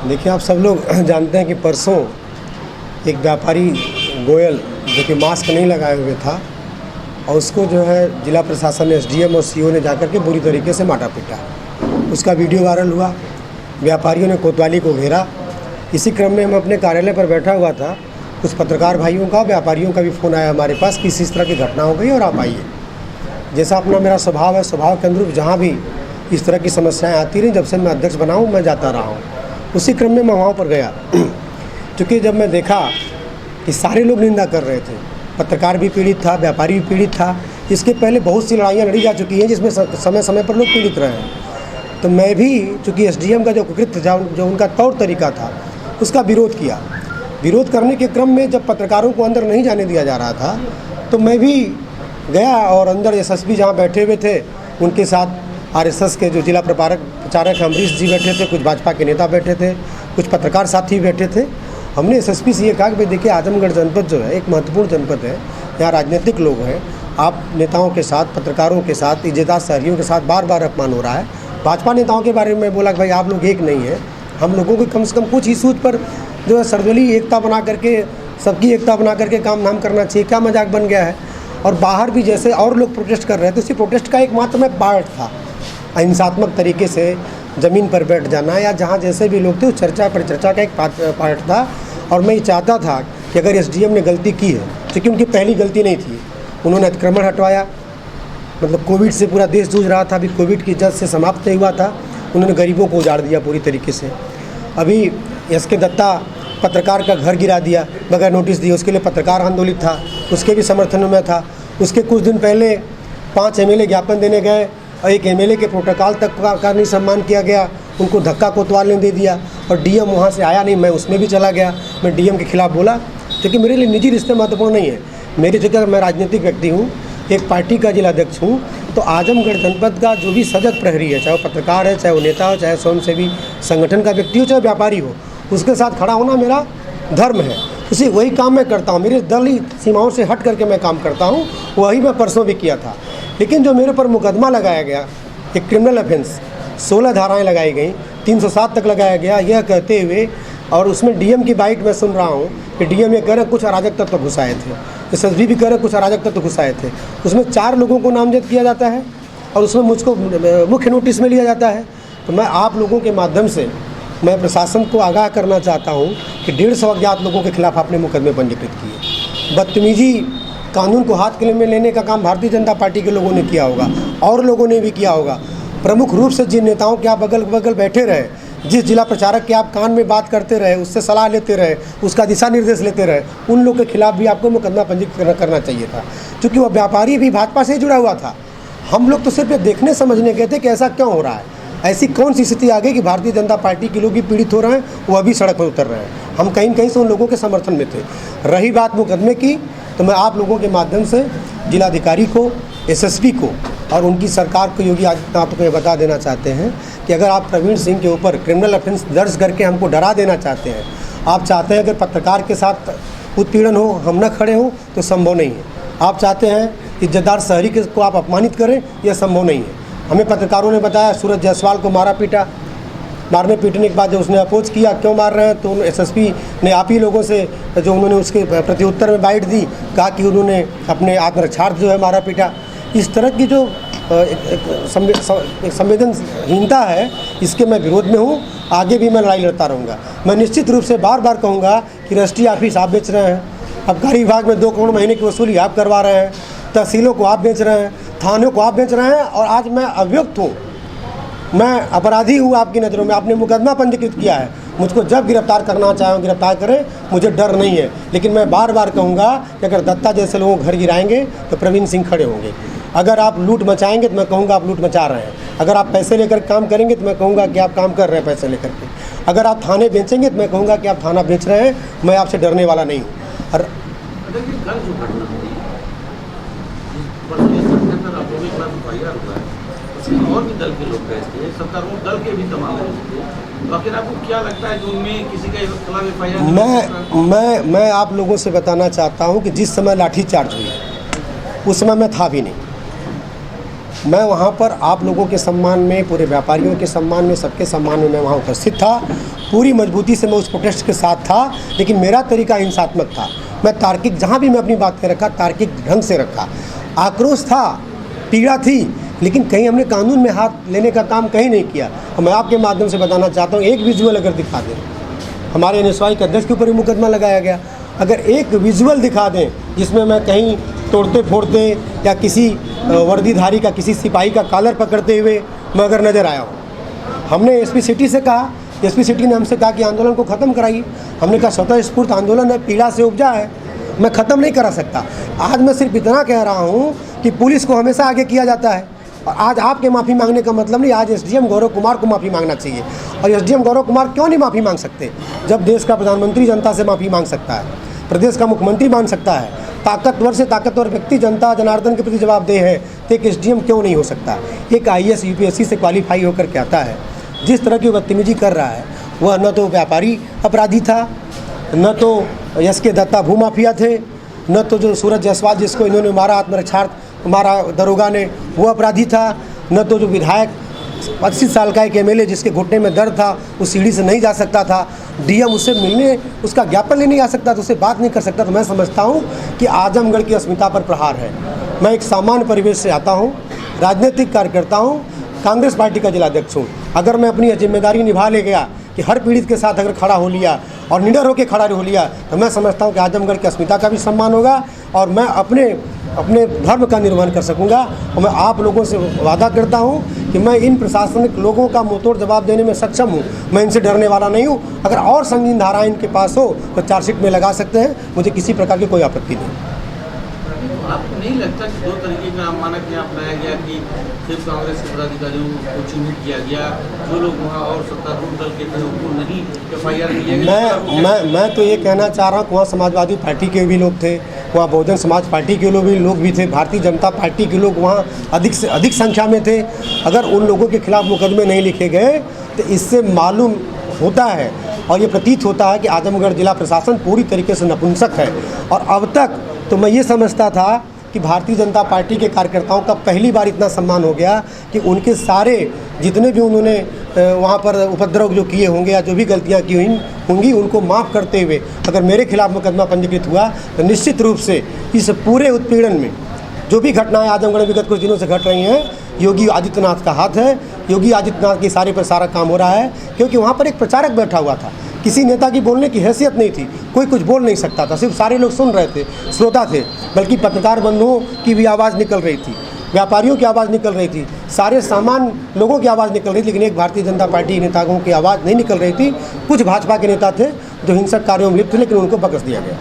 देखिए, आप सब लोग जानते हैं कि परसों एक व्यापारी गोयल जो कि मास्क नहीं लगाए हुए था और उसको जो है जिला प्रशासन एसडीएम और सीओ ने जाकर के बुरी तरीके से मारा पीटा। उसका वीडियो वायरल हुआ, व्यापारियों ने कोतवाली को घेरा। इसी क्रम में हम अपने कार्यालय पर बैठा हुआ था, कुछ पत्रकार भाइयों का, व्यापारियों का भी फ़ोन आया हमारे पास कि इस तरह की घटना हो गई और आप आइए। जैसा अपना मेरा स्वभाव है, स्वभाव के अनुरूप जहाँ भी इस तरह की समस्याएं आती रहीं, जब से मैं अध्यक्ष बना हूँ मैं जाता रहा हूँ। उसी क्रम में मैं वहाँ पर गया क्योंकि जब मैं देखा कि सारे लोग निंदा कर रहे थे, पत्रकार भी पीड़ित था, व्यापारी भी पीड़ित था। इसके पहले बहुत सी लड़ाइयाँ लड़ी जा चुकी हैं जिसमें समय समय पर लोग पीड़ित रहे हैं। तो मैं भी चूँकि एसडीएम का जो कृत्य था, जो उनका तौर तरीका था, उसका विरोध किया। विरोध करने के क्रम में जब पत्रकारों को अंदर नहीं जाने दिया जा रहा था तो मैं भी गया और अंदर एसएसपी जहाँ बैठे हुए थे उनके साथ आरएसएस के जो जिला प्रचारक अमरीश जी बैठे थे, कुछ भाजपा के नेता बैठे थे, कुछ पत्रकार साथी बैठे थे। हमने एसएसपी से ये कहा कि भाई देखिए, आजमगढ़ जनपद जो है एक महत्वपूर्ण जनपद है, यहाँ राजनीतिक लोग हैं, आप नेताओं के साथ, पत्रकारों के साथ, इज्जतदार शहरियों के साथ बार बार अपमान हो रहा है। भाजपा नेताओं के बारे में बोला कि भाई आप लोग एक नहीं है, हम लोगों को कम से कम कुछ इशूज़ पर जो है सर्वदलीय एकता बना करके, सबकी एकता बना करके काम धाम करना चाहिए। क्या मजाक बन गया है। और बाहर भी जैसे और लोग प्रोटेस्ट कर रहे थे, उसी प्रोटेस्ट का एकमात्र मैं पार्ट था। अहिंसात्मक तरीके से ज़मीन पर बैठ जाना या जहाँ जैसे भी लोग थे, उस चर्चा परिचर्चा का एक पार्ट था। और मैं ये चाहता था कि अगर एसडीएम ने गलती की है, क्योंकि उनकी पहली गलती नहीं थी, उन्होंने अतिक्रमण हटवाया, मतलब कोविड से पूरा देश जूझ रहा था, अभी कोविड की जद से समाप्त नहीं हुआ था, उन्होंने गरीबों को उजाड़ दिया पूरी तरीके से। अभी एसके दत्ता पत्रकार का घर गिरा दिया बगैर नोटिस दिए, उसके लिए पत्रकार आंदोलित था, उसके भी समर्थन में था। उसके कुछ दिन पहले 5 एमएलए ज्ञापन देने गए और एक एमएलए के प्रोटोकॉल तक का नहीं सम्मान किया गया, उनको धक्का कोतवाल ने दे दिया और डीएम वहाँ से आया नहीं, मैं उसमें भी चला गया। मैं डीएम के खिलाफ बोला क्योंकि मेरे लिए निजी रिश्ते महत्वपूर्ण नहीं है। मेरी जगह मैं राजनीतिक व्यक्ति हूँ, एक पार्टी का जिलाध्यक्ष हूँ, तो आजमगढ़ जनपद का जो भी सजग प्रहरी है, चाहे वो पत्रकार है, चाहे वो नेता हो, चाहे स्वयंसेवी संगठन का व्यक्ति हो, चाहे व्यापारी हो, उसके साथ खड़ा होना मेरा धर्म है। उसी वही काम मैं करता हूँ, मेरे दल ही सीमाओं से हट करके मैं काम करता हूँ, वही मैं परसों भी किया था। लेकिन जो मेरे पर मुकदमा लगाया गया, एक क्रिमिनल ऑफेंस, 16 धाराएं लगाई गई, 307 तक लगाया गया, यह कहते हुए, और उसमें डीएम की बाइट मैं सुन रहा हूँ कि डीएम ये कह रहे कुछ अराजक तत्व घुसाए थे, एसएसबी भी कह रहे कुछ अराजक तत्व घुसाए थे। उसमें 4 लोगों को नामजद किया जाता है और उसमें मुझको मुख्य नोटिस में लिया जाता है। तो मैं आप लोगों के माध्यम से मैं प्रशासन को आगाह करना चाहता हूँ कि 150 अज्ञात लोगों के खिलाफ आपने मुकदमे पंजीकृत किए। बदतमीजी, कानून को हाथ में लेने का काम भारतीय जनता पार्टी के लोगों ने किया होगा और लोगों ने भी किया होगा। प्रमुख रूप से जिन नेताओं के आप अगल बगल बैठे रहे, जिस जिला प्रचारक के आप कान में बात करते रहे, उससे सलाह लेते रहे, उसका दिशा निर्देश लेते रहे, उन लोग के खिलाफ भी आपको मुकदमा पंजीकृत करना चाहिए था, क्योंकि वह व्यापारी भी भाजपा से जुड़ा हुआ था। हम लोग तो सिर्फ ये देखने समझने गए थे कि ऐसा क्यों हो रहा है, ऐसी कौन सी स्थिति आ गई कि भारतीय जनता पार्टी के लोग भी पीड़ित हो रहे हैं, वह भी सड़क पर उतर रहे हैं। हम कहीं कहीं से उन लोगों के समर्थन में थे। रही बात मुकदमे की, तो मैं आप लोगों के माध्यम से जिलाधिकारी को, एसएसपी को और उनकी सरकार को, योगी आदित्यनाथ को ये बता देना चाहते हैं कि अगर आप प्रवीण सिंह के ऊपर क्रिमिनल ऑफेंस दर्ज करके हमको डरा देना चाहते हैं, आप चाहते हैं अगर पत्रकार के साथ उत्पीड़न हो, हम न खड़े हों, तो संभव नहीं है। आप चाहते हैं इज्जतदार शहरी को आप अपमानित करें, यह संभव नहीं है। हमें पत्रकारों ने बताया सूरज जायसवाल को मारा पीटा, मारने पीटने के बाद जब उसने अपोज किया क्यों मार रहे हैं, तो एसएसपी ने आप ही लोगों से जो उन्होंने उसके प्रत्युत्तर में बाइट दी, कहा कि उन्होंने अपने आत्मरक्षार्थ जो है मारा पीटा। इस तरह की जो संवेदनहीनता है, इसके मैं विरोध में हूँ। आगे भी मैं लड़ाई लड़ता रहूँगा। मैं निश्चित रूप से बार बार कहूँगा कि रजिस्ट्री ऑफिस आप बेच रहे हैं, आबकारी विभाग में 2 करोड़ महीने की वसूली आप करवा रहे हैं, तहसीलों को आप बेच रहे हैं, थानों को आप बेच रहे हैं, और आज मैं अभियुक्त हूँ, मैं अपराधी हूँ आपकी नज़रों में। आपने मुकदमा पंजीकृत किया है, मुझको जब गिरफ्तार करना चाहें गिरफ्तार करें, मुझे डर नहीं है। लेकिन मैं बार बार कहूँगा कि अगर दत्ता जैसे लोगों को घर गिराएंगे तो प्रवीण सिंह खड़े होंगे। अगर आप लूट मचाएंगे तो मैं कहूँगा आप लूट मचा रहे हैं। अगर आप पैसे लेकर काम करेंगे तो मैं कहूँगा कि आप काम कर रहे हैं पैसे लेकर के। अगर आप थाने बेचेंगे तो मैं कहूँगा कि आप थाना बेच रहे हैं। मैं आपसे डरने वाला नहीं हूँ। और भी दल के लोग गए थे, सत्तारूढ़ दल के भी तमाम लोग थे, तो आखिर आपको क्या लगता है कि उनमें किसी का खिलाफ एफआईआर? मैं आप लोगों से बताना चाहता हूं कि जिस समय लाठीचार्ज हुई उस समय मैं था भी नहीं। मैं वहाँ पर आप लोगों के सम्मान में, पूरे व्यापारियों के सम्मान में, सबके सम्मान में मैं वहाँ उपस्थित था। पूरी मजबूती से मैं उस प्रोटेस्ट के साथ था, लेकिन मेरा तरीका हिंसात्मक था। मैं तार्किक, जहाँ भी मैं अपनी बात कर रखा, तार्किक ढंग से रखा। आक्रोश था, पीड़ा थी, लेकिन कहीं हमने कानून में हाथ लेने का काम कहीं नहीं किया। और मैं आपके माध्यम से बताना चाहता हूँ, एक विजुअल अगर दिखा दें, हमारे एनएसवाई के अध्यक्ष के ऊपर ही मुकदमा लगाया गया। अगर एक विजुअल दिखा दें जिसमें मैं कहीं तोड़ते फोड़ते या किसी वर्दीधारी का, किसी सिपाही का कॉलर पकड़ते हुए मैं अगर नज़र आया हूँ, हमने एसपी सिटी से कहा, एसपी सिटी ने हमसे कहा कि आंदोलन को ख़त्म कराइए। हमने कहा स्वतः स्फूर्त आंदोलन है, पीड़ा से उपजा है, मैं ख़त्म नहीं करा सकता। आज मैं सिर्फ इतना कह रहा हूँ कि पुलिस को हमेशा आगे किया जाता है, और आज आपके माफ़ी मांगने का मतलब नहीं, आज एसडीएम गौरव कुमार को माफ़ी मांगना चाहिए। और एसडीएम गौरव कुमार क्यों नहीं माफ़ी मांग सकते, जब देश का प्रधानमंत्री जनता से माफ़ी मांग सकता है, प्रदेश का मुख्यमंत्री मांग सकता है, ताकतवर से ताकतवर व्यक्ति जनता जनार्दन के प्रति जवाबदेह है, तो एक एसडीएम क्यों नहीं हो सकता। एक आईएएस यूपीएससी से क्वालिफाई होकर के आता है, जिस तरह की बदतमीजी कर रहा है, वह न तो व्यापारी अपराधी था, न तो एस के दत्ता भूमाफिया थे, न तो जो सूरज जायसवाल जिसको इन्होंने मारा, आत्मरक्षार्थ मारा दरोगा ने, वो अपराधी था, न तो जो विधायक 80 साल का एक एमएलए जिसके घुटने में दर्द था, उस सीढ़ी से नहीं जा सकता था, डीएम उससे मिलने, उसका ज्ञापन लेने आ सकता था, उससे बात नहीं कर सकता। तो मैं समझता हूँ कि आजमगढ़ की अस्मिता पर प्रहार है। मैं एक सामान्य परिवेश से आता हूँ, राजनीतिक कार्यकर्ता हूँ, कांग्रेस पार्टी का जिलाध्यक्ष हूँ। अगर मैं अपनी जिम्मेदारी निभा ले गया कि हर पीड़ित के साथ अगर खड़ा हो लिया और निडर होकर खड़ा हो लिया, तो मैं समझता हूँ कि आजमगढ़ की अस्मिता का भी सम्मान होगा और मैं अपने धर्म का निर्वहन कर सकूंगा। और मैं आप लोगों से वादा करता हूं कि मैं इन प्रशासनिक लोगों का मुंहतोड़ जवाब देने में सक्षम हूं। मैं इनसे डरने वाला नहीं हूं। अगर और संगीन धाराएं इनके पास हो तो चार्जशीट में लगा सकते हैं, मुझे किसी प्रकार की कोई आपत्ति नहीं। आपको नहीं लगता कि 2 तरीके का मानक यहाँ अपनाया गया कि सिर्फ कांग्रेस के पदाधिकारियों को चिन्हित किया गया, जो लोग वहाँ और सत्तारूढ़ दल के थे उनको नहीं एफआईआर किया गया? मैं तो ये कहना चाह रहा हूँ कि वहाँ समाजवादी पार्टी के भी लोग थे, वहाँ बहुजन समाज पार्टी के लोग भी थे, भारतीय जनता पार्टी के लोग वहाँ अधिक से अधिक संख्या में थे। अगर उन लोगों के खिलाफ मुकदमे नहीं लिखे गए तो इससे मालूम होता है और ये प्रतीत होता है कि आजमगढ़ जिला प्रशासन पूरी तरीके से नपुंसक है। और अब तक तो मैं ये समझता था कि भारतीय जनता पार्टी के कार्यकर्ताओं का पहली बार इतना सम्मान हो गया कि उनके सारे जितने भी उन्होंने वहाँ पर उपद्रव जो किए होंगे या जो भी गलतियाँ की होंगी उनको माफ़ करते हुए अगर मेरे खिलाफ मुकदमा पंजीकृत हुआ तो निश्चित रूप से इस पूरे उत्पीड़न में जो भी घटनाएं आजमगढ़ में विगत कुछ दिनों से घट रही हैं, योगी आदित्यनाथ का हाथ है। योगी आदित्यनाथ के इशारे पर सारा काम हो रहा है, क्योंकि वहाँ पर एक प्रचारक बैठा हुआ था, किसी नेता की बोलने की हैसियत नहीं थी, कोई कुछ बोल नहीं सकता था, सिर्फ सारे लोग सुन रहे थे, श्रोता थे। बल्कि पत्रकार बंधुओं की भी आवाज़ निकल रही थी, व्यापारियों की आवाज़ निकल रही थी, सारे सामान्य लोगों की आवाज़ निकल रही थी, लेकिन एक भारतीय जनता पार्टी नेताओं की आवाज़ नहीं निकल रही थी। कुछ भाजपा के नेता थे जो हिंसक कार्यों में लिप्त थे, लेकिन उनको बख्श दिया गया।